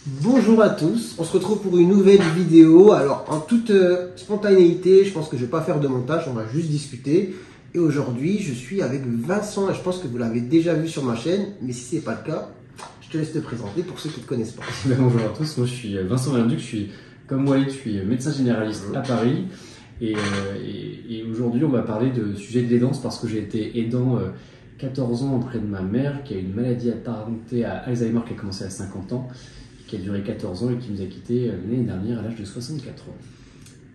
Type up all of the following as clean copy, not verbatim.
Bonjour à tous, on se retrouve pour une nouvelle vidéo. Alors en toute spontanéité, je pense que je ne vais pas faire de montage, on va juste discuter. Et aujourd'hui, je suis avec Vincent, et je pense que vous l'avez déjà vu sur ma chaîne, mais si ce n'est pas le cas, je te laisse te présenter pour ceux qui ne te connaissent pas. Bonjour à tous, moi je suis Vincent Valenduc, je suis comme Walid, je suis médecin généraliste à Paris. Et aujourd'hui, on va parler de sujet de l'aidance parce que j'ai été aidant 14 ans auprès de ma mère qui a une maladie apparentée à Alzheimer qui a commencé à 50 ans, qui a duré 14 ans et qui nous a quittés l'année dernière à l'âge de 64 ans.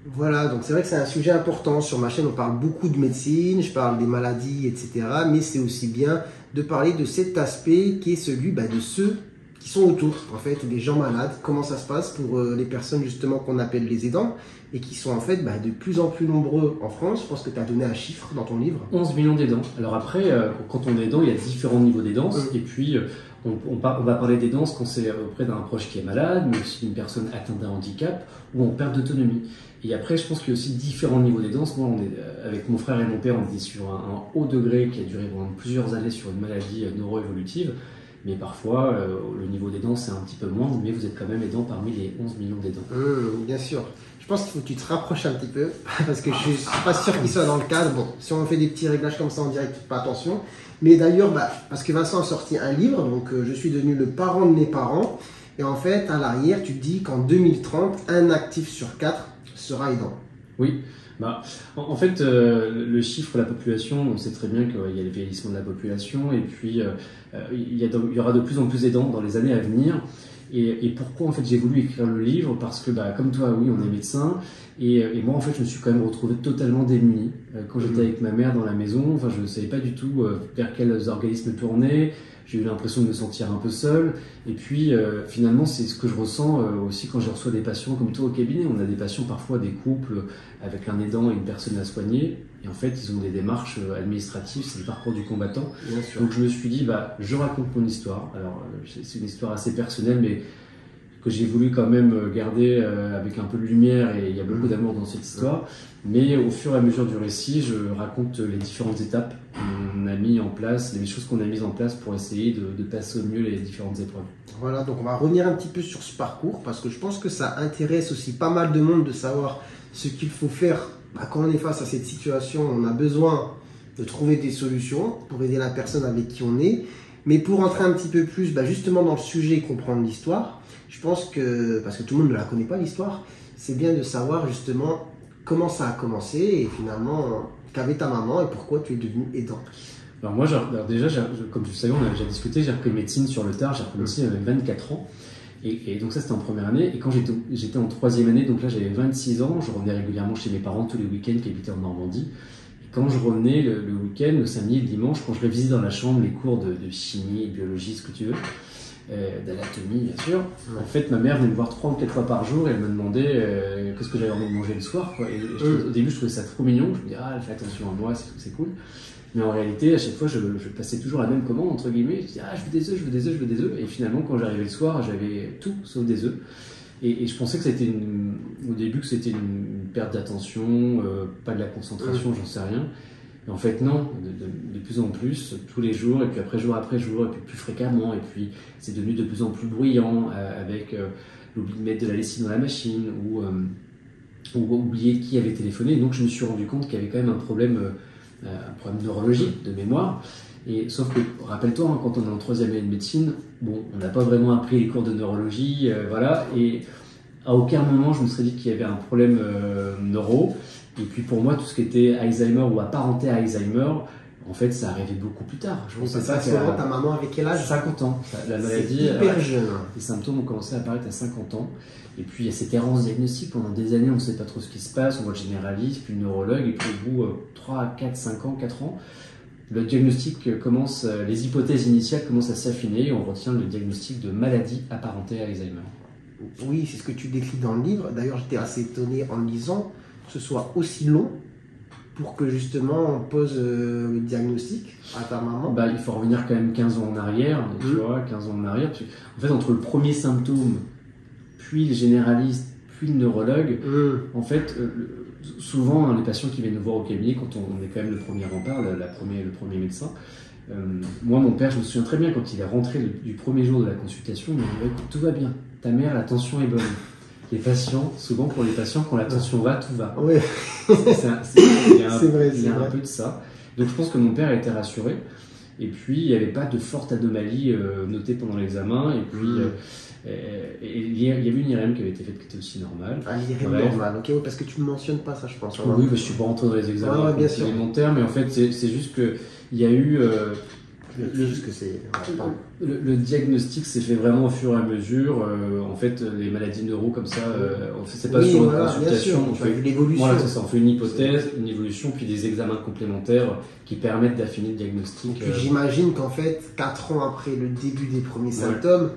Voilà, donc c'est vrai que c'est un sujet important. Sur ma chaîne, on parle beaucoup de médecine, je parle des maladies, etc. Mais c'est aussi bien de parler de cet aspect qui est celui de ceux qui sont autour, en fait, des gens malades. Comment ça se passe pour les personnes justement qu'on appelle les aidants et qui sont en fait de plus en plus nombreux en France. Je pense que tu as donné un chiffre dans ton livre. 11 millions d'aidants. Alors après, quand on est aidant, il y a différents niveaux d'aidance. Et puis, on va parler d'aidance quand c'est auprès d'un proche qui est malade, mais aussi d'une personne atteinte d'un handicap ou en perte d'autonomie. Et après, je pense qu'il y a aussi différents niveaux d'aidance. Moi, avec mon frère et mon père, on était sur un haut degré qui a duré pendant plusieurs années sur une maladie neuroévolutive. Mais parfois, le niveau d'aidance est un petit peu moindre, mais vous êtes quand même aidant parmi les 11 millions d'aidants. Bien sûr. Je pense qu'il faut que tu te rapproches un petit peu, parce que je ne suis pas sûr qu'il soit dans le cadre. Bon, si on fait des petits réglages comme ça en direct, faites pas attention. Mais d'ailleurs, parce que Vincent a sorti un livre, donc je suis devenu le parent de mes parents. Et en fait, à l'arrière, tu te dis qu'en 2030, un actif sur 4 sera aidant. Oui. En fait, le chiffre de la population, on sait très bien qu'il y a le vieillissement de la population et puis il y aura de plus en plus d'aidants dans les années à venir. Et pourquoi en fait j'ai voulu écrire le livre? Parce que comme toi, oui, on est médecin et moi en fait je me suis quand même retrouvé totalement démuni quand j'étais avec ma mère dans la maison. Enfin, je ne savais pas du tout vers quels organismes tourner. J'ai eu l'impression de me sentir un peu seul. Et puis, finalement, c'est ce que je ressens aussi quand je reçois des patients comme toi au cabinet. On a des patients, parfois des couples avec un aidant et une personne à soigner. Et en fait, ils ont des démarches administratives, c'est le parcours du combattant. Donc, je me suis dit, je raconte mon histoire. Alors, c'est une histoire assez personnelle, mais que j'ai voulu quand même garder avec un peu de lumière, et il y a beaucoup d'amour dans cette histoire. Mais au fur et à mesure du récit, je raconte les différentes étapes qu'on a mis en place, les choses qu'on a mises en place pour essayer de passer au mieux les différentes épreuves. Voilà, donc on va revenir un petit peu sur ce parcours, parce que je pense que ça intéresse aussi pas mal de monde de savoir ce qu'il faut faire quand on est face à cette situation. On a besoin de trouver des solutions pour aider la personne avec qui on est. Mais pour entrer un petit peu plus justement dans le sujet et comprendre l'histoire, je pense que, parce que tout le monde ne la connaît pas l'histoire, c'est bien de savoir justement comment ça a commencé et finalement qu'avait ta maman et pourquoi tu es devenu aidant. Alors moi, déjà, comme tu le savais, on a déjà discuté, j'ai repris médecine sur le tard, j'ai repris médecine avec 24 ans. Et donc ça, c'était en première année. Et quand j'étais en troisième année, donc là j'avais 26 ans, je revenais régulièrement chez mes parents tous les week-ends qui habitaient en Normandie. Quand je revenais le week-end, le samedi et le dimanche, quand je révisais dans la chambre les cours de chimie, biologie, ce que tu veux, d'anatomie bien sûr, en fait ma mère venait me voir 3 ou 4 fois par jour et elle me demandait qu'est-ce que j'avais envie de manger le soir. Au début je trouvais ça trop mignon, je me disais elle fait attention à moi, c'est cool. Mais en réalité à chaque fois je passais toujours la même commande entre guillemets, je disais je veux des œufs, je veux des œufs, je veux des œufs. Et finalement quand j'arrivais le soir j'avais tout sauf des œufs. Et je pensais que c'était au début que c'était une perte d'attention, pas de la concentration, j'en sais rien. Et en fait non, de plus en plus, tous les jours, et puis après jour, et puis plus fréquemment, et puis c'est devenu de plus en plus bruyant, avec l'oubli de mettre de la lessive dans la machine, ou oublier qui avait téléphoné. Donc je me suis rendu compte qu'il y avait quand même un problème neurologique, de mémoire. Et sauf que, rappelle-toi, quand on est en troisième année de médecine, on n'a pas vraiment appris les cours de neurologie, voilà, et à aucun moment je me serais dit qu'il y avait un problème neuro. Et puis pour moi, tout ce qui était Alzheimer ou apparenté à Alzheimer, en fait, ça arrivait beaucoup plus tard. Je pensais pas que ta maman avait quel âge? 50 ans. La maladie, hyper jeune. Les symptômes ont commencé à apparaître à 50 ans. Et puis il y a cette errance diagnostique. Pendant des années, on ne sait pas trop ce qui se passe. On voit le généraliste, puis le neurologue, et puis au bout 3, 4, 5 ans, 4 ans, le diagnostic commence, les hypothèses initiales commencent à s'affiner et on retient le diagnostic de maladie apparentée à Alzheimer. Oui, c'est ce que tu décris dans le livre. D'ailleurs, j'étais assez étonné en le lisant que ce soit aussi long pour que justement on pose le diagnostic à ta maman. Il faut revenir quand même 15 ans en arrière, tu vois, 15 ans en arrière. En fait, entre le premier symptôme, puis le généraliste, puis le neurologue, en fait, souvent les patients qui viennent nous voir au cabinet, quand on est quand même le premier rempart, le premier médecin, Moi, mon père, je me souviens très bien quand il est rentré du premier jour de la consultation, il m'a dit écoute, tout va bien, ta mère, la tension est bonne. Les patients, souvent pour les patients, quand la tension va, tout va. Oui. Il y a un peu de ça. Donc je pense que mon père a été rassuré. Et puis il n'y avait pas de forte anomalie notée pendant l'examen. Et puis il y avait une IRM qui avait été faite qui était aussi normale. Ah, l'IRM normale, ok, parce que tu ne mentionnes pas ça, je pense. Oui, mais je ne suis pas rentré dans les examens élémentaires, mais en fait c'est juste qu'il y a eu. Le diagnostic s'est fait vraiment au fur et à mesure. En fait, les maladies neuro comme ça, c'est pas sur une consultation. On fait l'évolution. Voilà, c'est ça. On fait une hypothèse, une évolution, puis des examens complémentaires qui permettent d'affiner le diagnostic. Puis j'imagine qu'en fait, 4 ans après le début des premiers symptômes,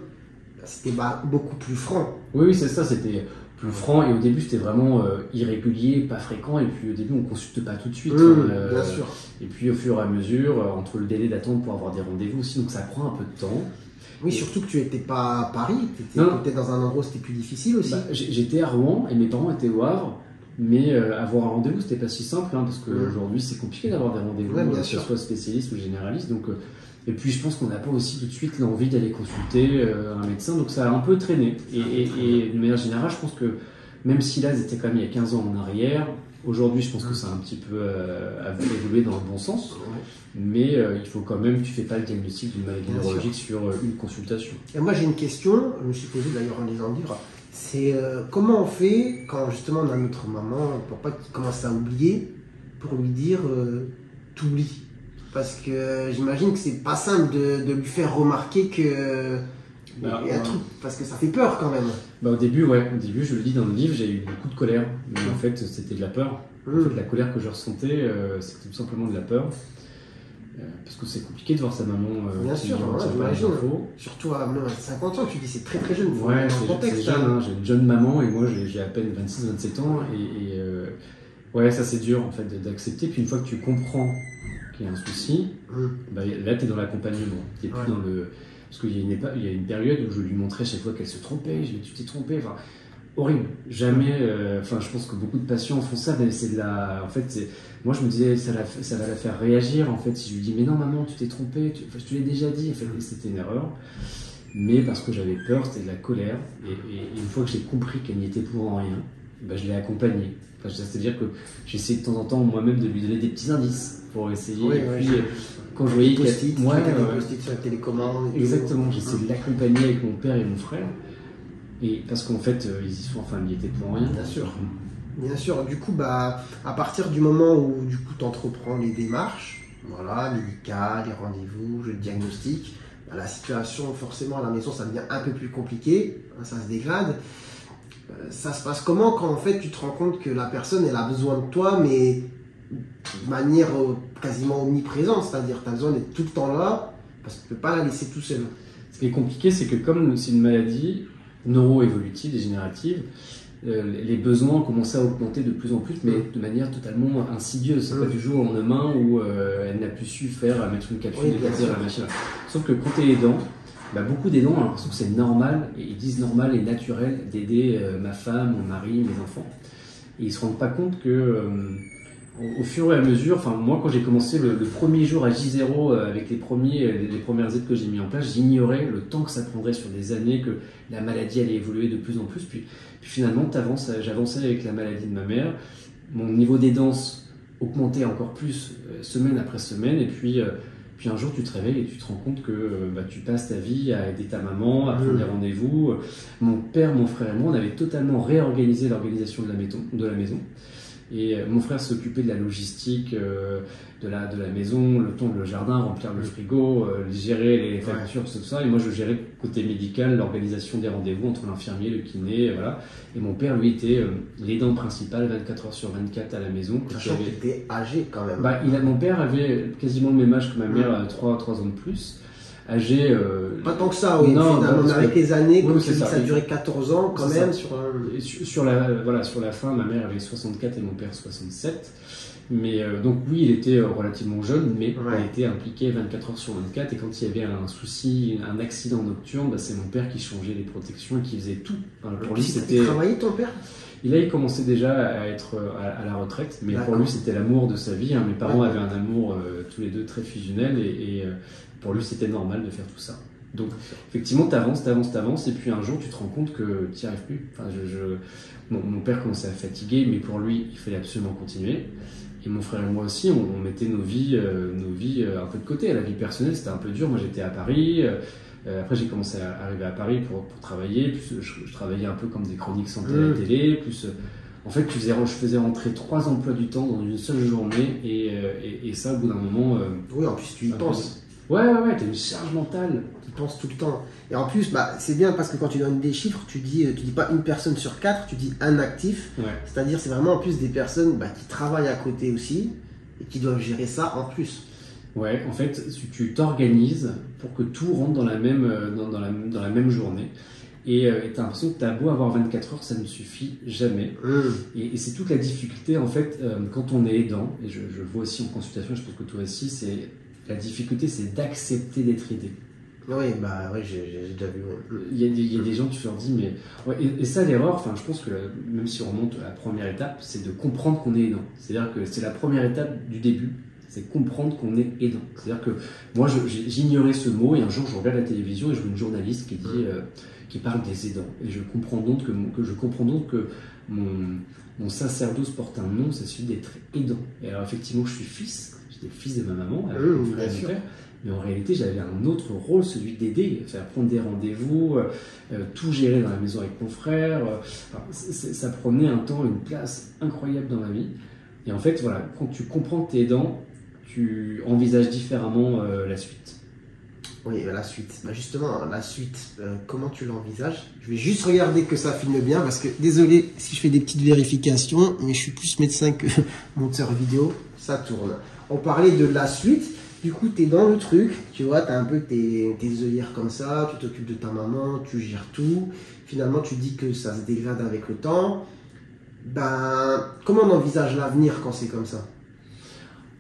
c'était beaucoup plus franc. Oui, c'est ça. C'était plus franc, et au début c'était vraiment irrégulier, pas fréquent, et puis au début on consulte pas tout de suite. Bien sûr. Et puis au fur et à mesure, entre le délai d'attente pour avoir des rendez-vous aussi, donc ça prend un peu de temps. Oui, surtout que tu n'étais pas à Paris, tu étais peut-être dans un endroit où c'était plus difficile aussi. J'étais à Rouen et mes parents étaient au Havre, mais avoir un rendez-vous c'était pas si simple, parce qu'aujourd'hui c'est compliqué d'avoir des rendez-vous, que ce soit spécialiste ou généraliste. Donc, et puis je pense qu'on n'a pas aussi tout de suite l'envie d'aller consulter un médecin, donc ça a un peu traîné. Et de manière générale, je pense que même si là c'était quand même il y a 15 ans en arrière, aujourd'hui je pense que ça a un petit peu évolué dans le bon sens, mais il faut quand même, tu fais pas le diagnostic d'une maladie neurologique sur une consultation. Et moi j'ai une question, je me suis posé d'ailleurs en lisant le livre, c'est comment on fait quand justement on a notre maman, pour pas qu'il commence à oublier, pour lui dire t'oublies. Parce que j'imagine que c'est pas simple de lui faire remarquer que y a un truc, parce que ça fait peur quand même. Au début, je le dis dans le livre, j'ai eu beaucoup de colère, mais en fait c'était de la peur. En fait, la colère que je ressentais, c'était tout simplement de la peur. Parce que c'est compliqué de voir sa maman bien sûr, j'imagine. Surtout à 50 ans, tu dis c'est très très jeune. Ouais, c'est jeune, j'ai une jeune maman et moi j'ai à peine 26-27 ans. Ouais, ça c'est dur en fait d'accepter. Puis une fois que tu comprends qu'il y a un souci, là tu es dans l'accompagnement. Tu plus dans le. Parce qu'il y a une période où je lui montrais chaque fois qu'elle se trompait, je lui disais tu t'es trompée. Enfin, horrible. Jamais. Je pense que beaucoup de patients font ça, mais c'est de la. En fait, moi je me disais ça va la faire réagir. En fait, si je lui dis mais non maman tu t'es trompée, je te l'ai déjà dit. En fait, c'était une erreur. Mais parce que j'avais peur, c'était de la colère. Et une fois que j'ai compris qu'elle n'y était pour rien, je l'ai accompagnée. C'est-à-dire que j'essaie de temps en temps moi-même de lui donner des petits indices pour essayer. Quand je voyais post-it, post-it sur la télécommande. Exactement, j'essaie de l'accompagner avec mon père et mon frère. Et parce qu'en fait, ils y sont, ils étaient pour rien. Bien sûr. Bien sûr. Du coup, à partir du moment où tu entreprends les démarches, médicales, les rendez-vous, le diagnostic, la situation, forcément, à la maison, ça devient un peu plus compliqué, ça se dégrade. Ça se passe comment quand en fait tu te rends compte que la personne elle a besoin de toi, mais de manière quasiment omniprésente, c'est-à-dire tu as besoin d'être tout le temps là parce que tu ne peux pas la laisser tout seul. Ce qui est compliqué, c'est que comme c'est une maladie neuro-évolutive, dégénérative, les besoins ont commencé à augmenter de plus en plus, mais de manière totalement insidieuse. C'est pas du jour au lendemain où elle n'a plus su mettre une capsule et passer la machine. Sauf que quand tu es aidant, beaucoup d'aidants ont l'impression que c'est normal, et ils disent normal et naturel d'aider ma femme, mon mari, mes enfants. Et ils ne se rendent pas compte que au fur et à mesure, moi quand j'ai commencé le premier jour à J0 avec les premières aides que j'ai mis en place, j'ignorais le temps que ça prendrait sur des années, que la maladie allait évoluer de plus en plus. Puis finalement, j'avançais avec la maladie de ma mère, mon niveau d'aidance augmentait encore plus semaine après semaine, et puis un jour tu te réveilles et tu te rends compte que tu passes ta vie à aider ta maman, à prendre des rendez-vous. Mon père, mon frère et moi, on avait totalement réorganisé l'organisation de la maison. Et mon frère s'occupait de la logistique de la maison, le temps le jardin, remplir le frigo, gérer les factures, tout ça. Et moi, je gérais côté médical, l'organisation des rendez-vous entre l'infirmier, le kiné, voilà. Et mon père, lui, était l'aidant principal 24 heures sur 24 à la maison. Sachant qu'il était âgé quand même. Mon père avait quasiment le même âge que ma mère, 3 ans de plus. Âgé. Pas tant que ça, oui. Non, avec les années, comme ça a duré 14 ans quand même. Sur la fin, ma mère avait 64 et mon père 67. Mais donc oui, il était relativement jeune, mais il était impliqué 24 heures sur 24. Et quand il y avait un souci, un accident nocturne, c'est mon père qui changeait les protections et qui faisait tout. Pour lui, c'était. Il travaillait ton père? Et là, il commençait déjà à être à la retraite, mais pour lui, c'était l'amour de sa vie. Hein. Mes parents avaient un amour tous les deux très fusionnel, et pour lui, c'était normal de faire tout ça. Donc, effectivement, t'avances, et puis un jour, tu te rends compte que tu n'y arrives plus. Enfin, mon père commençait à fatiguer, mais pour lui, il fallait absolument continuer. Et mon frère et moi aussi, on mettait nos vies un peu de côté. La vie personnelle, c'était un peu dur. Moi, j'étais à Paris. Après, j'ai commencé à arriver à Paris pour travailler. Plus, je travaillais un peu comme des chroniques santé à la télé. Plus, en fait, je faisais rentrer 3 emplois du temps dans une seule journée. Et ça, au bout d'un moment... oui, en plus, tu y penses. Ouais, t'as une charge mentale. Tu penses tout le temps. Et en plus, c'est bien parce que quand tu donnes des chiffres, tu dis pas une personne sur 4, tu dis un actif. Ouais. C'est-à-dire, c'est vraiment en plus des personnes qui travaillent à côté aussi et qui doivent gérer ça en plus. Ouais, en fait, tu t'organises pour que tout rentre dans la même, dans la même journée. Et tu as l'impression que tu as beau avoir 24 heures, ça ne suffit jamais. Et c'est toute la difficulté, en fait, quand on est aidant, et je le vois aussi en consultation, je pense que toi aussi, la difficulté, c'est d'accepter d'être aidé. Oui, j'ai déjà vu. Il y a des gens, tu leur dis, mais... Ouais, et ça, l'erreur, je pense que même si on remonte à la première étape, c'est de comprendre qu'on est aidant. C'est-à-dire que c'est la première étape du début, c'est comprendre qu'on est aidant. C'est-à-dire que moi, j'ignorais ce mot, et un jour, je regarde la télévision et je vois une journaliste qui dit... qui parle des aidants. Et je comprends donc que mon sacerdoce porte un nom, c'est celui d'être aidant. Et alors, effectivement, je suis fils, j'étais le fils de ma maman, avec mon frère et mon père. Mais en réalité, j'avais un autre rôle, celui d'aider, faire prendre des rendez-vous, tout gérer dans la maison avec mon frère. Ça prenait un temps, une place incroyable dans ma vie. Et en fait, voilà, quand tu comprends que tu es aidant, tu envisages différemment la suite. Oui, la suite. Justement, la suite, comment tu l'envisages? Je vais juste regarder que ça filme bien, parce que, désolé si je fais des petites vérifications, mais je suis plus médecin que monteur vidéo, ça tourne. On parlait de la suite. Du coup, tu es dans le truc, tu vois, tu as un peu tes œillères comme ça, tu t'occupes de ta maman, tu gères tout. Finalement, tu dis que ça se dégrade avec le temps. Comment on envisage l'avenir quand c'est comme ça?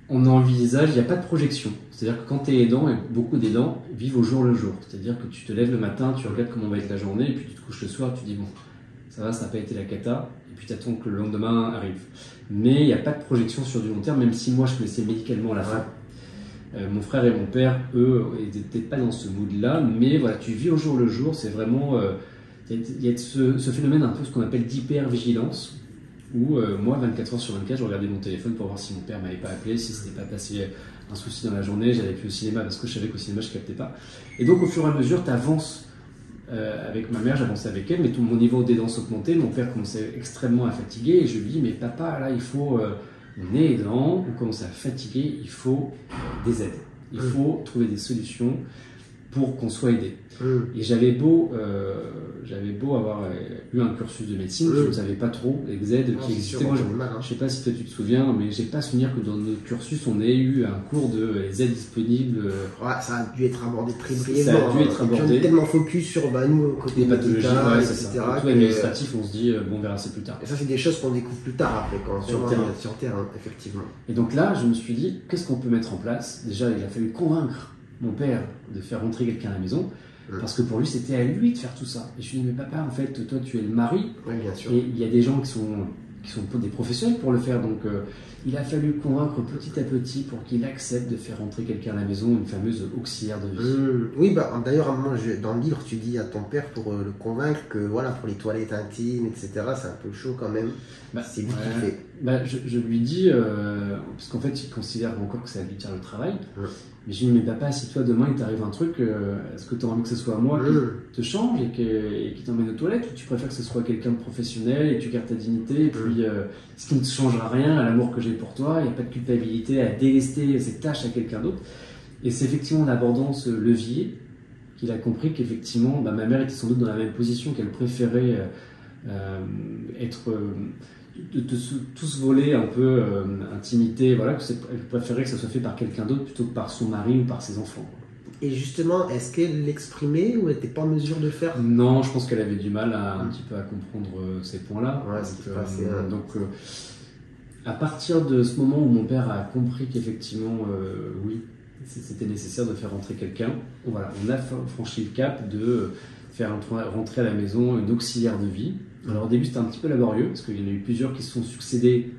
On envisage, il n'y a pas de projection. C'est-à-dire que quand tu es aidant, et beaucoup d'aidants vivent au jour le jour. C'est-à-dire que tu te lèves le matin, tu regardes comment va être la journée, et puis tu te couches le soir, tu dis bon, ça va, ça n'a pas été la cata, et puis tu attends que le lendemain arrive. Mais il n'y a pas de projection sur du long terme, même si moi je connaissais médicalement à la fin. Mon frère et mon père, eux, n'étaient pas dans ce mood-là, mais voilà, tu vis au jour le jour, c'est vraiment... Il y a ce phénomène un peu ce qu'on appelle d'hyper-vigilance, où moi, 24 heures sur 24, je regardais mon téléphone pour voir si mon père m'avait pas appelé, si c'était pas passé un souci dans la journée, j'allais plus au cinéma parce que je savais qu'au cinéma je captais pas. Et donc au fur et à mesure, tu avances avec ma mère, j'avançais avec elle, mais mon niveau d'aidance augmentait, mon père commençait extrêmement à fatiguer, et je lui dis, mais papa, là, il faut... on est aidant, on commence à fatiguer, il faut des aides. Il faut trouver des solutions pour qu'on soit aidé. Et j'avais beau avoir eu un cursus de médecine, je ne savais pas trop les aides qui existaient. Moi, je ne sais pas si toi tu te souviens, mais j'ai pas souvenir que dans notre cursus, on ait eu un cours de les aides disponibles. Ouais, ça a dû être abordé très brièvement. Ça a dû être abordé. On est tellement focus sur nous, côté pathologies, etc. Tout administratif, on se dit, bon, on verra ça plus tard. Et ça, c'est des choses qu'on découvre plus tard après, quand sur le terrain, effectivement. Et donc là, je me suis dit, qu'est-ce qu'on peut mettre en place? Déjà, il a fallu convaincre mon père de faire rentrer quelqu'un à la maison, parce que pour lui, c'était à lui de faire tout ça. Et je lui ai dit, mais papa, en fait, toi, tu es le mari, bien sûr. Et il y a des gens qui sont des professionnels pour le faire, donc il a fallu convaincre petit à petit pour qu'il accepte de faire rentrer quelqu'un à la maison, une fameuse auxiliaire de vie. Oui, d'ailleurs, à un moment, dans le livre, tu dis à ton père pour le convaincre que voilà, pour les toilettes intimes, etc., c'est un peu chaud quand même. C'est lui qui fait. Je lui dis, parce qu'en fait, il considère encore que c'est à lui de faire le travail. Mais je lui dis, mais papa, si toi demain il t'arrive un truc, est-ce que tu as envie que ce soit moi qui te change et qui t'emmène aux toilettes, ou tu préfères que ce soit quelqu'un de professionnel et tu gardes ta dignité, et puis ce qui ne changera rien à l'amour que j'ai pour toi, il n'y a pas de culpabilité à délester ces tâches à quelqu'un d'autre. Et c'est effectivement en abordant ce levier qu'il a compris qu'effectivement ma mère était sans doute dans la même position, qu'elle préférait être... de tous voler un peu intimité, voilà, elle préférait que ça soit fait par quelqu'un d'autre plutôt que par son mari ou par ses enfants. Et justement, est-ce qu'elle l'exprimait ou elle n'était pas en mesure de le faire? Non, je pense qu'elle avait du mal un petit peu à comprendre ces points-là. Donc, à partir de ce moment où mon père a compris qu'effectivement, oui, c'était nécessaire de faire rentrer quelqu'un, voilà, on a franchi le cap de faire rentrer à la maison une auxiliaire de vie. Alors au début c'était un petit peu laborieux parce qu'il y en a eu plusieurs qui se sont succédés,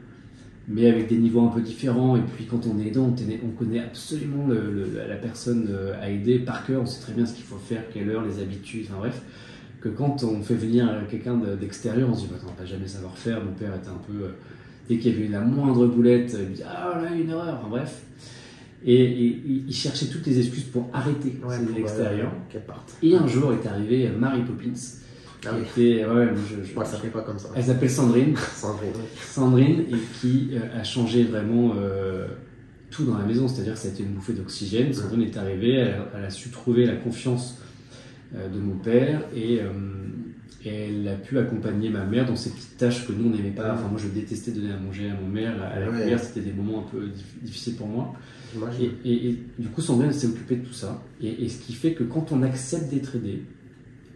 mais avec des niveaux un peu différents. Et puis quand on est aidant, on connaît absolument la personne à aider par cœur, on sait très bien ce qu'il faut faire, quelle heure, les habitudes, enfin bref. Que quand on fait venir quelqu'un d'extérieur, on se dit bah, on va pas jamais savoir faire. Mon père était un peu, dès qu'il y avait eu la moindre boulette, il me dit ah là une erreur, enfin bref. Et il cherchait toutes les excuses pour arrêter de l'extérieur. Et un jour est arrivée Mary Poppins. Ah oui. Était, moi, ça s'appelle pas comme ça. Elle s'appelle Sandrine. Sandrine, et qui a changé vraiment tout dans la maison. C'est-à-dire que ça a été une bouffée d'oxygène. Sandrine est arrivée, elle a su trouver la confiance de mon père et elle a pu accompagner ma mère dans ces petites tâches que nous on n'aimait pas. Enfin, moi je détestais donner à manger à mon mère, à la cuillère, c'était des moments un peu difficiles pour moi. Et du coup, Sandrine s'est occupée de tout ça. Et ce qui fait que quand on accepte d'être aidé,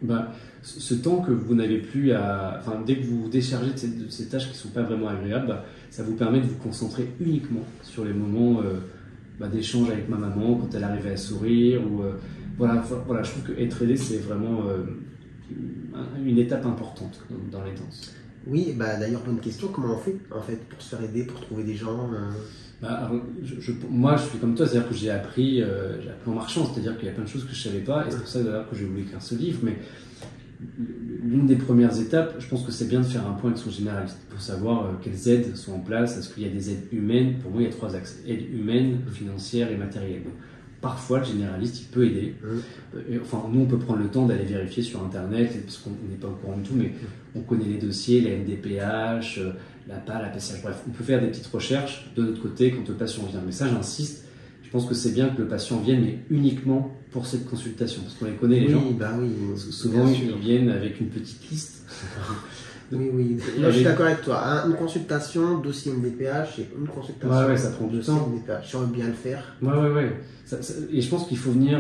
bah, ce temps que vous n'avez plus à. Enfin, dès que vous vous déchargez de ces tâches qui ne sont pas vraiment agréables, bah, ça vous permet de vous concentrer uniquement sur les moments d'échange avec ma maman, quand elle arrivait à sourire. Voilà, je trouve qu'être aidé, c'est vraiment une étape importante dans les danses. Oui, d'ailleurs, bonne question. Comment on fait en fait pour se faire aider, pour trouver des gens moi, je suis comme toi, c'est-à-dire que j'ai appris en marchant, c'est-à-dire qu'il y a plein de choses que je ne savais pas, et c'est pour ça d'ailleurs que j'ai voulu écrire ce livre. Mais l'une des premières étapes, je pense que c'est bien de faire un point avec son généraliste pour savoir quelles aides sont en place. Est-ce qu'il y a des aides humaines? Pour moi, il y a 3 axes: aide humaine, financière et matérielle. Donc, parfois, le généraliste, il peut aider. Enfin, nous, on peut prendre le temps d'aller vérifier sur Internet, parce qu'on n'est pas au courant de tout, mais on connaît les dossiers, la NDPH, la PA, la PCH, bref, on peut faire des petites recherches de notre côté quand le patient vient. Mais ça, j'insiste, je pense que c'est bien que le patient vienne, mais uniquement pour cette consultation, parce qu'on les connaît, les gens. Souvent, ils viennent avec une petite liste. Oui. Là, je suis d'accord avec toi. Une consultation, dossier NDPH, et une consultation. Ça prend du temps. NDPH, si on veut bien le faire. Et je pense qu'il faut venir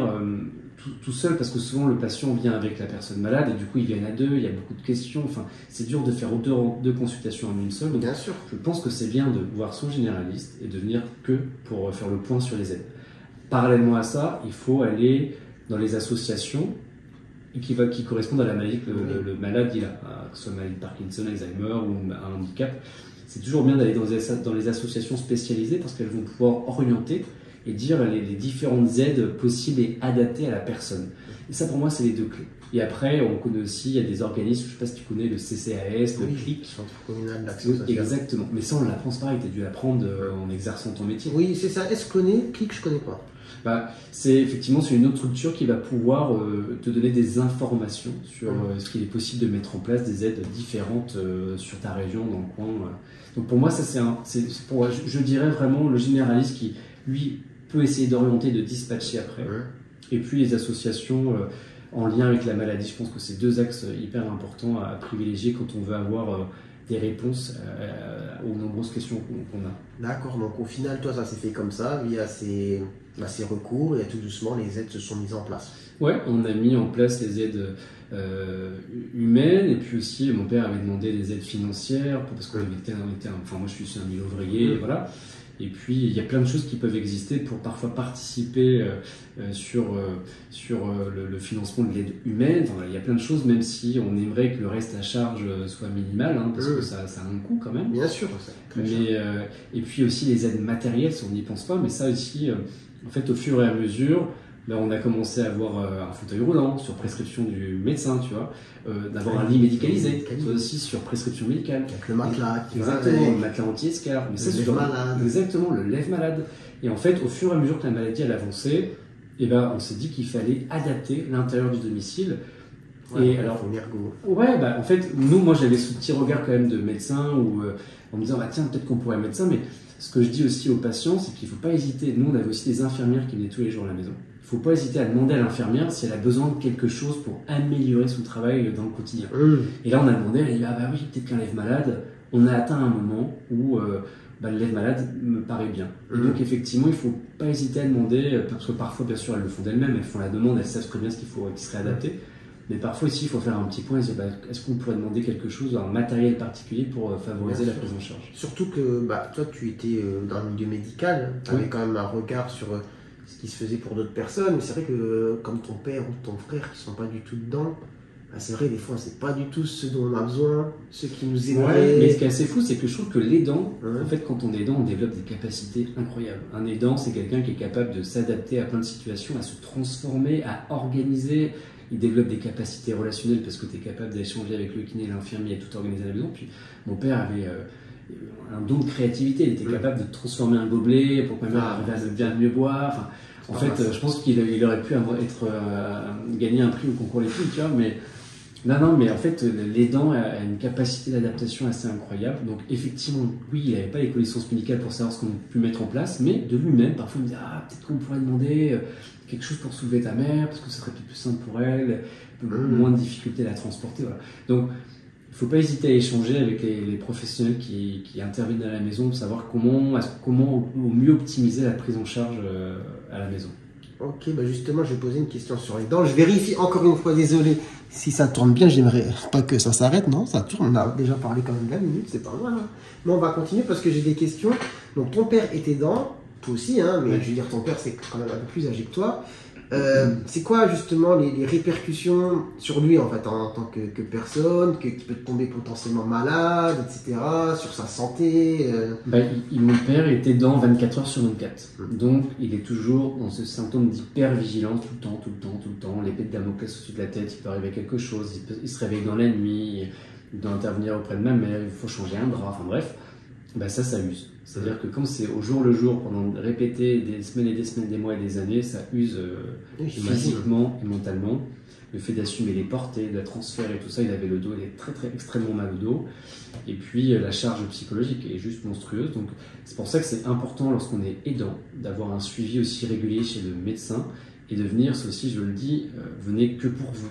tout seul, parce que souvent le patient vient avec la personne malade, et du coup ils viennent à 2, il y a beaucoup de questions. Enfin, c'est dur de faire deux consultations en une seule. Donc, bien sûr. Je pense que c'est bien de voir son généraliste et de venir que pour faire le point sur les aides. Parallèlement à ça, il faut aller dans les associations qui correspondent à la maladie que le malade il a, que ce soit maladie de Parkinson, Alzheimer ou un handicap. C'est toujours bien d'aller dans les associations spécialisées, parce qu'elles vont pouvoir orienter et dire les différentes aides possibles et adaptées à la personne. Et ça, pour moi, c'est les 2 clés. Et après, on connaît aussi, il y a des organismes, je ne sais pas si tu connais le CCAS, le CLIC. Centre communal d'action sociale. Exactement. Mais ça, on l'apprend, c'est pareil, tu as dû l'apprendre en exerçant ton métier. Oui, c'est ça. Est-ce que je connais? CLIC, je ne connais pas. C'est une autre structure qui va pouvoir te donner des informations sur ce qu'il est possible de mettre en place, des aides différentes sur ta région, dans le coin. Donc pour moi, je dirais vraiment le généraliste qui, lui, peut essayer d'orienter, de dispatcher après. Et puis les associations en lien avec la maladie, je pense que c'est 2 axes hyper importants à privilégier quand on veut avoir des réponses aux nombreuses questions qu'on a. D'accord, donc au final, toi, ça s'est fait comme ça, via ces recours, et tout doucement, les aides se sont mises en place. Ouais, on a mis en place les aides humaines, et puis aussi, mon père avait demandé des aides financières, parce qu'on était moi je suis un milieu ouvrier, voilà. Et puis, il y a plein de choses qui peuvent exister pour parfois participer sur le financement de l'aide humaine. Enfin, il y a plein de choses, même si on aimerait que le reste à charge soit minimal, parce que ça a un coût quand même. Bien sûr. Et puis aussi les aides matérielles, si on n'y pense pas, mais ça aussi, en fait, au fur et à mesure, on a commencé à avoir un fauteuil roulant sur prescription du médecin, tu vois, d'avoir un lit médicalisé, ça aussi sur prescription médicale. Avec le matelas. Exactement, le matelas anti-escar. Le lève-malade. Exactement, le lève-malade. Et en fait, au fur et à mesure que la maladie elle avançait, on s'est dit qu'il fallait adapter l'intérieur du domicile. Et alors, en fait, moi j'avais ce petit regard quand même de médecin où en me disant tiens, peut-être qu'on pourrait mettre ça, mais ce que je dis aussi aux patients, c'est qu'il ne faut pas hésiter. Nous, on avait aussi des infirmières qui venaient tous les jours à la maison. Il ne faut pas hésiter à demander à l'infirmière si elle a besoin de quelque chose pour améliorer son travail dans le quotidien. Et là, on a demandé, elle a dit oui, peut-être qu'un lève-malade. On a atteint un moment où le lève-malade me paraît bien. Et donc, effectivement, il ne faut pas hésiter à demander, parce que parfois, bien sûr, elles le font d'elles-mêmes, elles font la demande, elles savent très bien ce qui serait adapté. Mais parfois aussi, il faut faire un petit point et se dire est-ce qu'on pourrait demander quelque chose, un matériel particulier pour favoriser la prise en charge. Surtout que toi, tu étais dans le milieu médical, tu avais quand même un regard sur ce qui se faisait pour d'autres personnes. Mais c'est vrai que comme ton père ou ton frère qui ne sont pas du tout dedans, bah, c'est vrai, des fois, on ne sait pas du tout ce dont on a besoin, ce qui nous Ouais, mais aiderait. ce qui est assez fou, c'est que je trouve que l'aidant, Ouais. en fait, quand on est aidant, on développe des capacités incroyables. Un aidant, c'est quelqu'un qui est capable de s'adapter à plein de situations, à se transformer, à organiser. Il développe des capacités relationnelles parce que tu es capable d'échanger avec le kiné, l'infirmier et tout organiser à la maison. Puis mon père avait un don de créativité. Il était capable de transformer un gobelet pour que ma mère arrive à bien mieux boire. Enfin, en fait, je pense qu'il aurait pu gagner un prix au concours Les Filles, tu vois, mais non, mais en fait, l'aidant a une capacité d'adaptation assez incroyable. Donc, effectivement, oui, il n'avait pas les connaissances médicales pour savoir ce qu'on peut mettre en place, mais de lui-même, parfois, il me dit peut-être qu'on pourrait demander quelque chose pour soulever ta mère, parce que ce serait peut-être plus simple pour elle, moins de difficultés à la transporter. Voilà. Donc, il ne faut pas hésiter à échanger avec les professionnels qui interviennent à la maison pour savoir comment au mieux optimiser la prise en charge à la maison. Ok, bah justement, je vais poser une question sur les dents. Je vérifie encore une fois, désolé, si ça tourne bien. J'aimerais pas que ça s'arrête. Non, ça tourne. On a déjà parlé quand même d'1 minute, c'est pas mal. Hein. Mais on va continuer parce que j'ai des questions. Donc, ton père était dent, toi aussi, hein, mais je veux dire, ton père, c'est quand même un peu plus âgé que toi. C'est quoi justement les répercussions sur lui en fait en tant que personne, qui peut tomber potentiellement malade, etc., sur sa santé Mon père était dent 24 heures sur 24. Donc il est toujours dans ce symptôme d'hypervigilance tout le temps. L'épée de Damoclès au-dessus de la tête, il peut arriver quelque chose, il se réveille dans la nuit, il doit intervenir auprès de ma mère, il faut changer un drap, enfin bref. Ça use. C'est-à-dire que comme c'est au jour le jour, pendant répéter des semaines, des mois et des années, ça use physiquement et mentalement. Le fait d'assumer les portées, de la transférer et tout ça, il avait le dos, il est extrêmement mal au dos. Et puis la charge psychologique est juste monstrueuse. Donc c'est pour ça que c'est important lorsqu'on est aidant d'avoir un suivi aussi régulier chez le médecin et de venir, ceci je le dis, venez que pour vous.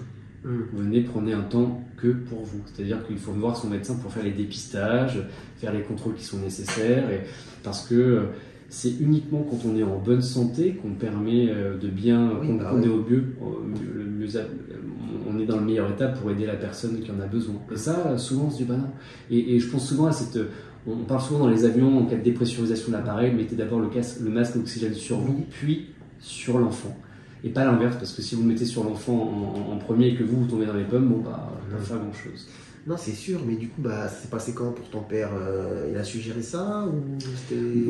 Venez, prenez un temps que pour vous. C'est-à-dire qu'il faut voir son médecin pour faire les dépistages, faire les contrôles qui sont nécessaires, parce que c'est uniquement quand on est en bonne santé qu'on permet de bien, on est au mieux, on est dans le meilleur état pour aider la personne qui en a besoin. Et ça, souvent on se dit bah non. Et je pense souvent à on parle souvent dans les avions en cas de dépressurisation de l'appareil, mettez d'abord le masque d'oxygène sur vous, puis sur l'enfant. Et pas l'inverse, parce que si vous le mettez sur l'enfant en premier et que vous tombez dans les pommes, pas faire grand chose. Non, c'est sûr, mais du coup, c'est passé comment pour ton père Il a suggéré ça ou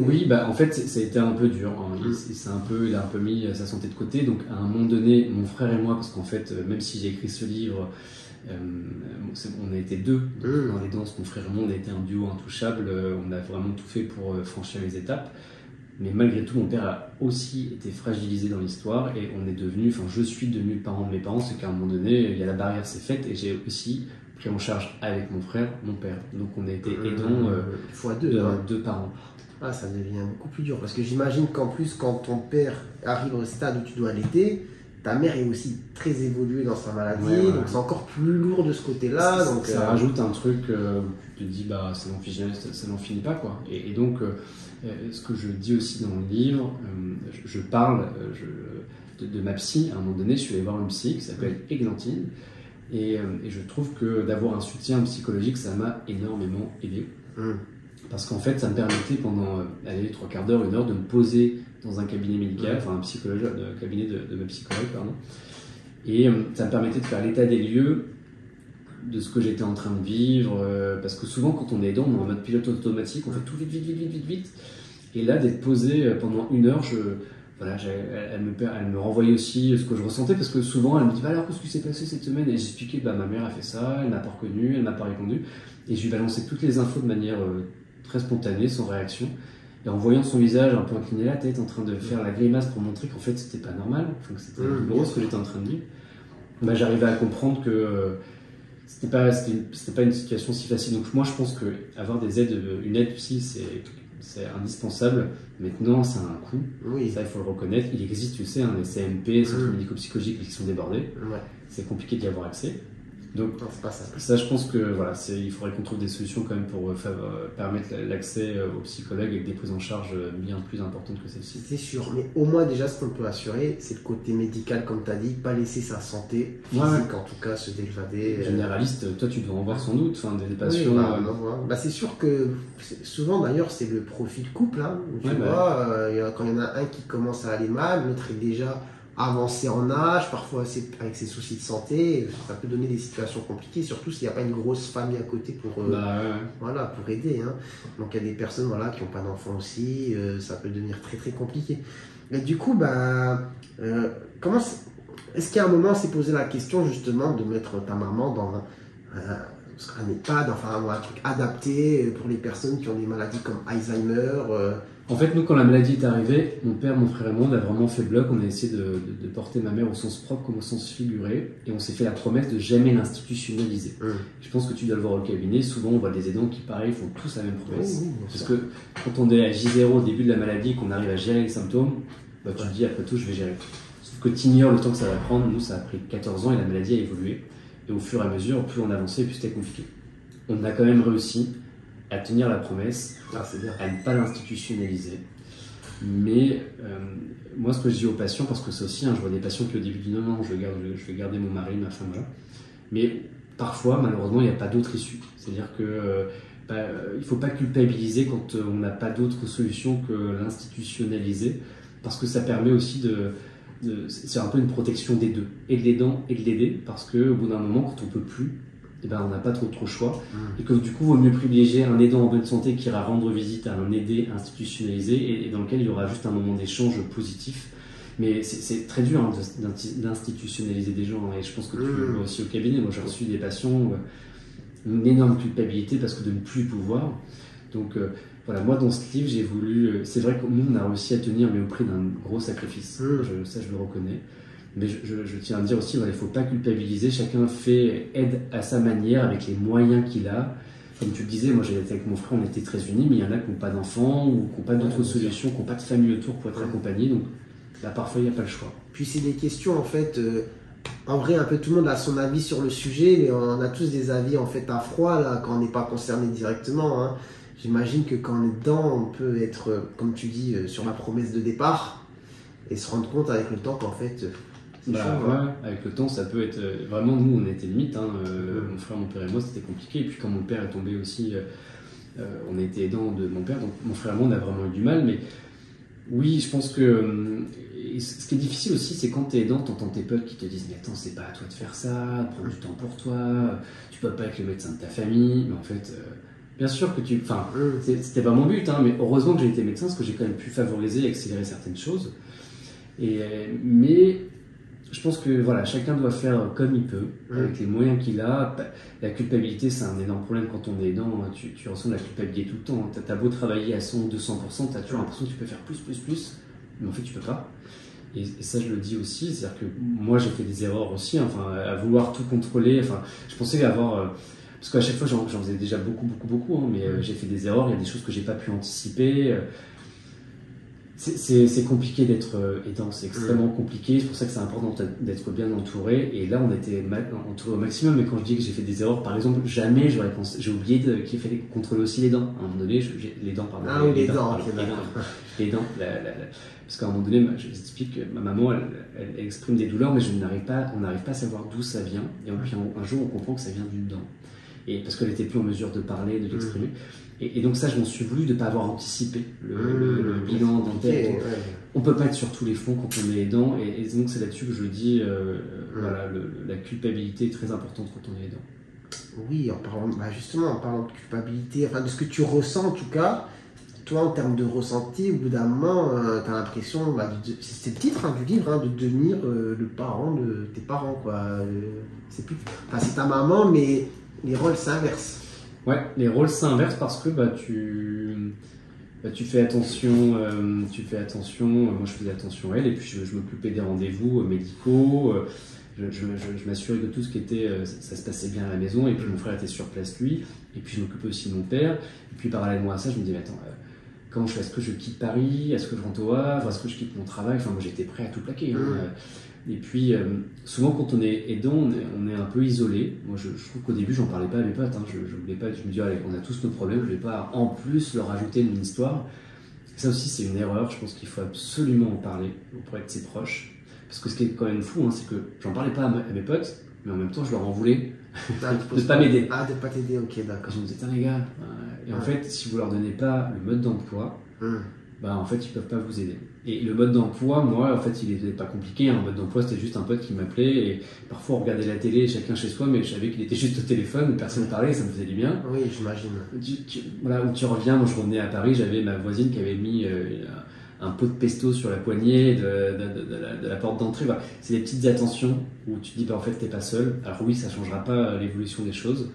Oui, en fait, ça a été un peu dur. Hein. Il a un peu mis sa santé de côté. Donc, à un moment donné, mon frère et moi, parce qu'en fait, même si j'ai écrit ce livre, on a été deux dans les danses. Mon frère et moi, on a été un duo intouchable. On a vraiment tout fait pour franchir les étapes. Mais malgré tout, mon père a aussi été fragilisé dans l'histoire et je suis devenu le parent de mes parents. C'est qu'à un moment donné, il y a la barrière s'est faite et j'ai aussi pris en charge avec mon frère, mon père. Donc on a été aidants fois deux parents. Ah, ça devient beaucoup plus dur parce que j'imagine qu'en plus, quand ton père arrive au stade où tu dois allaiter, ta mère est aussi très évoluée dans sa maladie, donc c'est encore plus lourd de ce côté-là. Ça rajoute un truc, tu te dis, ça n'en finit pas, quoi. Et donc, ce que je dis aussi dans le livre, je parle de ma psy. À un moment donné, je suis allé voir une psy qui s'appelle Églantine, et je trouve que d'avoir un soutien psychologique, ça m'a énormément aidé. Parce qu'en fait, ça me permettait pendant 3/4 d'heure, 1 heure, de me poser dans un cabinet médical, un cabinet de ma psychologue, pardon. Et ça me permettait de faire l'état des lieux de ce que j'étais en train de vivre, parce que souvent, quand on est aidant, on est en mode pilote automatique, on fait tout vite. Et là, d'être posé pendant 1 heure, elle me renvoyait aussi ce que je ressentais, parce que souvent, elle me dit alors, qu'est-ce qui s'est passé cette semaine? Et j'expliquais ma mère a fait ça, elle m'a pas reconnu, elle m'a pas répondu. Et je lui balançais toutes les infos de manière très spontanée, sans réaction. Et en voyant son visage un peu incliné la tête, en train de faire la grimace pour montrer qu'en fait c'était pas normal, que c'était douloureux ce que j'étais en train de vivre, j'arrivais à comprendre que c'était pas une situation si facile. Donc moi je pense que avoir une aide psy c'est indispensable. Maintenant ça a un coût, ça il faut le reconnaître. Il existe, tu sais, les CMP, centres médico-psychologiques qui sont débordés. C'est compliqué d'y avoir accès. Donc ça, je pense que il faudrait qu'on trouve des solutions quand même pour permettre l'accès aux psychologues avec des prises en charge bien plus importantes que celle-ci. C'est sûr, mais au moins déjà ce qu'on peut assurer, c'est le côté médical, comme tu as dit, pas laisser sa santé physique en tout cas se dégrader. Généraliste, toi tu dois en voir sans doute, des patients. C'est sûr que souvent d'ailleurs c'est le profil couple, hein, tu vois, quand il y en a un qui commence à aller mal, l'autre est déjà avancé en âge, parfois avec ses soucis de santé. Ça peut donner des situations compliquées, surtout s'il n'y a pas une grosse famille à côté pour, voilà, pour aider. Hein. Donc il y a des personnes voilà, qui n'ont pas d'enfants aussi, ça peut devenir très très compliqué. Et du coup, est-ce qu'il y a un moment, on s'est posé la question justement de mettre ta maman dans un EHPAD, enfin un truc adapté pour les personnes qui ont des maladies comme Alzheimer En fait, nous, quand la maladie est arrivée, mon père, mon frère et moi, on a vraiment fait bloc. On a essayé de porter ma mère au sens propre comme au sens figuré. Et on s'est fait la promesse de jamais l'institutionnaliser. Je pense que tu dois le voir au cabinet. Souvent, on voit des aidants qui, pareil, font tous la même promesse. Parce que quand on est à J0 au début de la maladie, qu'on arrive à gérer les symptômes, tu te dis, après tout, je vais gérer. Sauf que tu ignores le temps que ça va prendre. Nous, ça a pris 14 ans et la maladie a évolué. Et au fur et à mesure, plus on avançait, plus c'était compliqué. On a quand même réussi à tenir la promesse, à ne pas l'institutionnaliser. Mais moi, ce que je dis aux patients, parce que c'est aussi, je vois des patients qui au début disent non, je vais garder mon mari, ma femme, voilà. Mais parfois, malheureusement, il n'y a pas d'autre issue. C'est-à-dire que il ne faut pas culpabiliser quand on n'a pas d'autre solution que l'institutionnaliser, parce que ça permet aussi c'est un peu une protection des deux, et de l'aidant et de l'aider, parce qu'au bout d'un moment, quand on ne peut plus, on n'a pas trop choix, et que du coup, il vaut mieux privilégier un aidant en bonne santé qui ira rendre visite à un aidé institutionnalisé, et dans lequel il y aura juste un moment d'échange positif. Mais c'est très dur d'institutionnaliser des gens, et je pense que tu le vois aussi au cabinet. Moi, j'ai reçu des patients, une énorme culpabilité parce que de ne plus pouvoir. Donc voilà, moi dans ce livre, j'ai voulu. C'est vrai que nous, on a réussi à tenir, mais au prix d'un gros sacrifice. Ça, je le reconnais. Mais je tiens à dire aussi, il ne faut pas culpabiliser. Chacun aide à sa manière, avec les moyens qu'il a. Comme tu le disais, moi j'étais avec mon frère, on était très unis, mais il y en a qui n'ont pas d'enfants ou qui n'ont pas d'autres solutions, qui n'ont pas de famille autour pour être accompagnés. Donc là, parfois, il n'y a pas le choix. Puis c'est des questions, en fait. En vrai, un peu tout le monde a son avis sur le sujet, mais on a tous des avis en fait à froid là, quand on n'est pas concerné directement. Hein. J'imagine que quand on est dedans, on peut être, comme tu dis, sur la promesse de départ et se rendre compte avec le temps qu'en fait, c'est chaud. Hein. Avec le temps, ça peut être vraiment, nous, on était limite. Hein, mon frère, mon père et moi, c'était compliqué. Et puis quand mon père est tombé aussi, on a été aidants de mon père. Donc mon frère et moi, on a vraiment eu du mal. Mais oui, je pense que ce qui est difficile aussi, c'est quand tu es aidant, tu entends tes potes qui te disent « Mais attends, c'est pas à toi de faire ça, prends du temps pour toi, tu peux pas être le médecin de ta famille. » Mais en fait, bien sûr que tu... Enfin, c'était pas mon but, hein, mais heureusement que j'ai été médecin, parce que j'ai quand même pu favoriser et accélérer certaines choses. Mais je pense que voilà, chacun doit faire comme il peut, avec les moyens qu'il a. La culpabilité, c'est un énorme problème quand on est aidant. Tu ressens de la culpabilité tout le temps. Tu as beau travailler à 100, 200%, tu as toujours l'impression que tu peux faire plus, mais en fait, tu peux pas. Et ça, je le dis aussi, c'est-à-dire que moi, j'ai fait des erreurs aussi, enfin, à vouloir tout contrôler. Enfin, je pensais avoir... parce qu'à chaque fois, j'en faisais déjà beaucoup, hein, mais j'ai fait des erreurs, il y a des choses que j'ai pas pu anticiper. C'est compliqué d'être aidant, c'est extrêmement compliqué, c'est pour ça que c'est important d'être bien entouré. Et là, on était entouré au maximum, mais quand je dis que j'ai fait des erreurs, par exemple, jamais j'aurais pensé, j'ai oublié qu'il fallait contrôler aussi les dents. À un moment donné, les dents, pardon. Ah oui, les dents, les dents, parce qu'à un moment donné, je vous explique que ma maman, elle exprime des douleurs, mais on n'arrive pas à savoir d'où ça vient. Et puis un jour, on comprend que ça vient d'une dent. Et parce qu'elle n'était plus en mesure de parler, de l'exprimer. Et donc ça, je m'en suis voulu de ne pas avoir anticipé le bilan dentaire. On ne peut pas être sur tous les fronts quand on est aidant, et donc c'est là-dessus que je dis, voilà, la culpabilité est très importante quand on est aidant. Oui, justement, en parlant de culpabilité, enfin de ce que tu ressens en tout cas, toi en termes de ressenti, au bout d'un moment, tu as l'impression, c'est le titre du livre, de devenir le parent de tes parents, quoi. C'est ta maman, mais les rôles s'inversent. Ouais, les rôles s'inversent parce que tu fais attention, moi je faisais attention à elle, et puis je m'occupais des rendez-vous médicaux, je m'assurais que tout ce qui était, ça se passait bien à la maison, et puis mon frère était sur place lui, et puis je m'occupais aussi de mon père, et puis parallèlement à ça, je me disais, mais attends, comment je fais? Est-ce que je quitte Paris? Est-ce que je rentre au Havre? Est-ce que je quitte mon travail? Enfin, moi j'étais prêt à tout plaquer. Hein. Et puis, souvent quand on est aidant, on est un peu isolé. Moi, je trouve qu'au début, j'en parlais pas à mes potes. Hein. Je voulais pas. Je me dis, allez, on a tous nos problèmes. Je vais pas en plus leur ajouter une histoire. Ça aussi, c'est une erreur. Je pense qu'il faut absolument en parler auprès de ses proches. Parce que ce qui est quand même fou, hein, c'est que j'en parlais pas à mes potes, mais en même temps, je leur en voulais de pas m'aider. Ah, de pas t'aider, ok, d'accord. Je me disais, les gars. Et en fait, si vous leur donnez pas le mode d'emploi, en fait, ils peuvent pas vous aider. Et le mode d'emploi, moi, en fait, il n'était pas compliqué. Un mode d'emploi, c'était juste un pote qui m'appelait. Et parfois, on regardait la télé, chacun chez soi, mais je savais qu'il était juste au téléphone, personne ne parlait, ça me faisait du bien. Oui, j'imagine. Voilà, où tu reviens, moi je revenais à Paris, j'avais ma voisine qui avait mis un pot de pesto sur la poignée de la porte d'entrée. Voilà. C'est des petites attentions où tu te dis, bah, en fait, t'es pas seul. Alors oui, ça changera pas l'évolution des choses,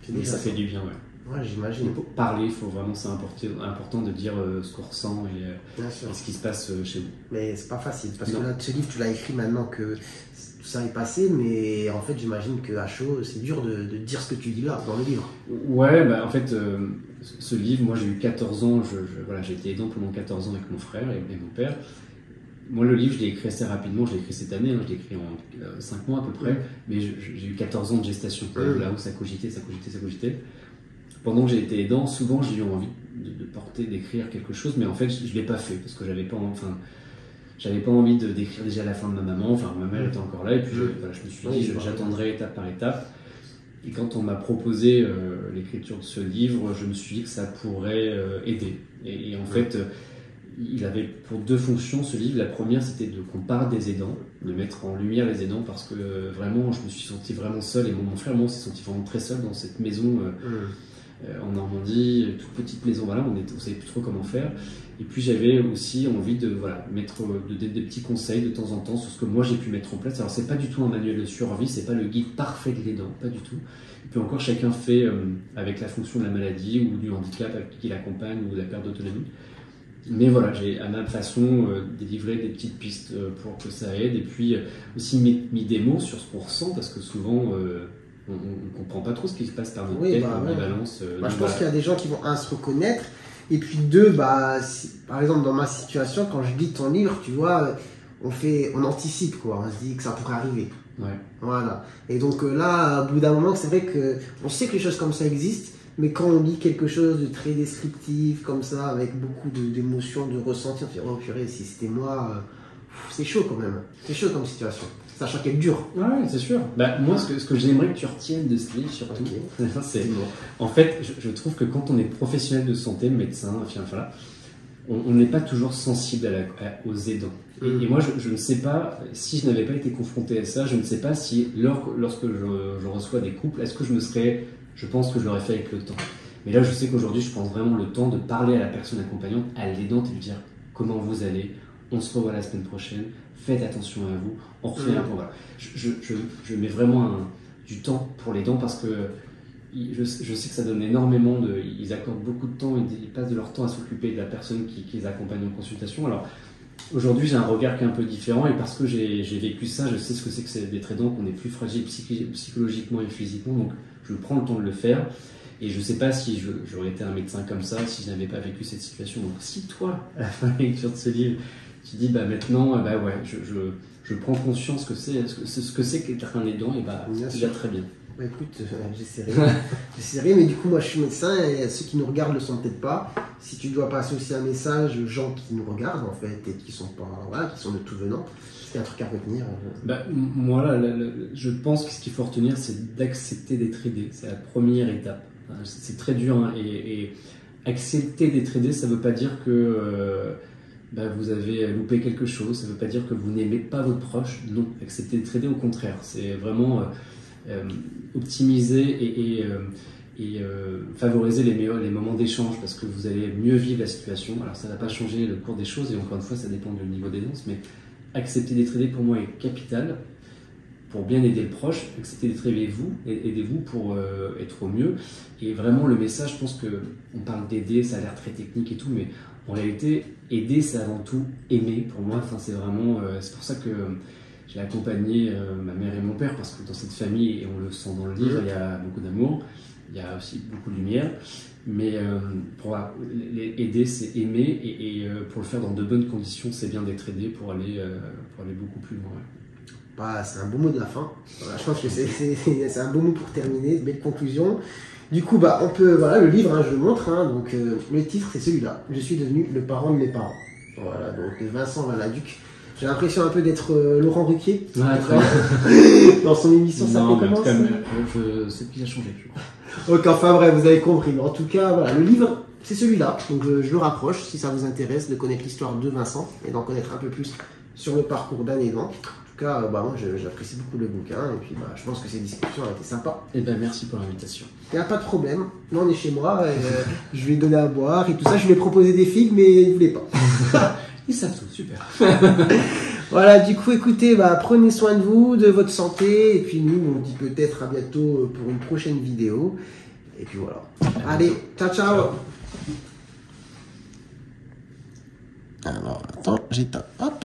mais ça fait du bien, ouais. Ouais, j'imagine. Pour parler, faut vraiment, c'est important de dire ce qu'on ressent et ce qui se passe chez vous. Mais c'est pas facile, parce que là, ce livre, tu l'as écrit maintenant que tout ça est passé, mais en fait, j'imagine qu'à chaud, c'est dur de dire ce que tu dis là, dans le livre. Ouais, bah, en fait, ce livre, moi j'ai eu 14 ans, voilà, j'ai été aidant pendant 14 ans avec mon frère et mon père. Moi, le livre, je l'ai écrit assez rapidement, je l'ai écrit cette année, hein, je l'ai écrit en 5 mois à peu près, mais j'ai eu 14 ans de gestation, là où ça cogitait. Pendant que j'ai été aidant, souvent j'ai eu envie de porter, d'écrire quelque chose, mais en fait je ne l'ai pas fait parce que j'avais pas envie d'écrire déjà la fin de ma maman, enfin ma mère était encore là, et puis voilà, je me suis dit j'attendrai étape par étape. Et quand on m'a proposé l'écriture de ce livre, je me suis dit que ça pourrait aider. Et en fait, il avait pour 2 fonctions ce livre. La première, c'était qu'on parle des aidants, de mettre en lumière les aidants, parce que vraiment je me suis senti vraiment seul, et mon frère, moi, on s'est senti vraiment très seul dans cette maison. En Normandie, toute petite maison, voilà, on ne savait plus trop comment faire. Et puis j'avais aussi envie de mettre des petits conseils de temps en temps sur ce que moi j'ai pu mettre en place. Alors c'est pas du tout un manuel de survie, c'est pas le guide parfait de l'aidant, pas du tout. Et puis encore chacun fait avec la fonction de la maladie ou du handicap qui l'accompagne ou de la perte d'autonomie. Mais voilà, j'ai à ma façon délivré des petites pistes pour que ça aide, et puis aussi mis des mots sur ce qu'on ressent, parce que souvent on ne comprend pas trop ce qui se passe par notre tête, l'ambivalence. Je pense qu'il y a des gens qui vont se reconnaître, et puis 2, par exemple dans ma situation, quand je lis ton livre, tu vois, on anticipe, quoi, on se dit que ça pourrait arriver. Ouais. Voilà. Et donc là, au bout d'un moment, c'est vrai qu'on sait que les choses comme ça existent, mais quand on lit quelque chose de très descriptif, comme ça, avec beaucoup d'émotions, de ressentis, on se dit, oh purée, si c'était moi, c'est chaud quand même. C'est chaud comme situation. Sachant qu'elle est dure. Ouais, c'est sûr. Bah, moi, ce que j'aimerais que tu retiennes de ce livre, surtout, c'est bon. En fait, je trouve que quand on est professionnel de santé, médecin, voilà, on n'est pas toujours sensible aux aidants. Et moi, je ne sais pas, si je n'avais pas été confronté à ça, je ne sais pas si, lorsque je reçois des couples, est-ce que je pense que je l'aurais fait avec le temps. Mais là, je sais qu'aujourd'hui, je prends vraiment le temps de parler à la personne accompagnante, à l'aidante, et lui dire comment vous allez, on se revoit la semaine prochaine, faites attention à vous, on refait un point. Voilà. Je mets vraiment du temps pour l'aidant, parce que je sais que ça donne énormément ils accordent beaucoup de temps, ils passent de leur temps à s'occuper de la personne qui les accompagne en consultation. Alors, aujourd'hui, j'ai un regard qui est un peu différent, et parce que j'ai vécu ça, je sais ce que c'est d'être aidant, qu'on est plus fragile psychologiquement et physiquement, donc je prends le temps de le faire. Et je ne sais pas si j'aurais été un médecin comme ça si je n'avais pas vécu cette situation. Donc si toi, à la fin de la lecture de ce livre, tu dis maintenant, ouais, je prends conscience que ce que c'est qu'être un aidant, et c'est déjà très bien. Bah écoute, j'essaierai, mais du coup moi je suis médecin, et ceux qui nous regardent ne le sont peut-être pas. Si tu dois passer aussi un message aux gens qui nous regardent en fait, et qui sont qui sont de tout venant, c'est un truc à retenir. Moi là, je pense que ce qu'il faut retenir, c'est d'accepter d'être aidé. C'est la première étape. C'est très dur, hein, et accepter d'être aidé, ça ne veut pas dire que vous avez loupé quelque chose, ça ne veut pas dire que vous n'aimez pas votre proche. Non, accepter d'être aidé, au contraire, c'est vraiment optimiser et favoriser les moments d'échange, parce que vous allez mieux vivre la situation. Alors ça ne va pas changer le cours des choses, et encore une fois ça dépend du niveau d'aidance, mais accepter d'être aidé pour moi est capital pour bien aider le proche. Accepter d'être aidez-vous pour être au mieux. Et vraiment le message, je pense qu'on parle d'aider, ça a l'air très technique et tout, mais en réalité aider c'est avant tout aimer pour moi. Enfin, c'est vraiment c'est pour ça que j'ai accompagné ma mère et mon père, parce que dans cette famille, et on le sent dans le livre, il y a beaucoup d'amour, il y a aussi beaucoup de lumière, mais pour aider, c'est aimer, et pour le faire dans de bonnes conditions, c'est bien d'être aidé pour aller beaucoup plus loin. C'est un beau mot de la fin. Voilà, je pense que c'est un beau mot pour terminer, belle conclusion. Du coup, on peut, voilà, le livre, je le montre, donc le titre c'est celui-là, Je suis devenu le parent de mes parents. Voilà, donc de Vincent Valaduc. J'ai l'impression un peu d'être Laurent Ruquier. Dans son émission, ça fait comment? Je sais qui a changé, je crois. Donc enfin bref, vous avez compris. Mais en tout cas, voilà, le livre, c'est celui-là. Donc je le rapproche si ça vous intéresse de connaître l'histoire de Vincent et d'en connaître un peu plus sur le parcours d'Anne et Edouard. En tout cas, moi j'apprécie beaucoup le bouquin et puis je pense que ces discussions ont été sympas. Et ben merci pour l'invitation. Il n'y a pas de problème. Là on est chez moi, je lui ai donné à boire et tout ça. Je lui ai proposé des figues mais il ne voulait pas. Ils savent tout, super. Voilà, du coup écoutez, prenez soin de vous, de votre santé et puis nous on dit peut-être à bientôt pour une prochaine vidéo. Et puis voilà. Allez, ciao ciao. Alors attends, j'éteins. Hop.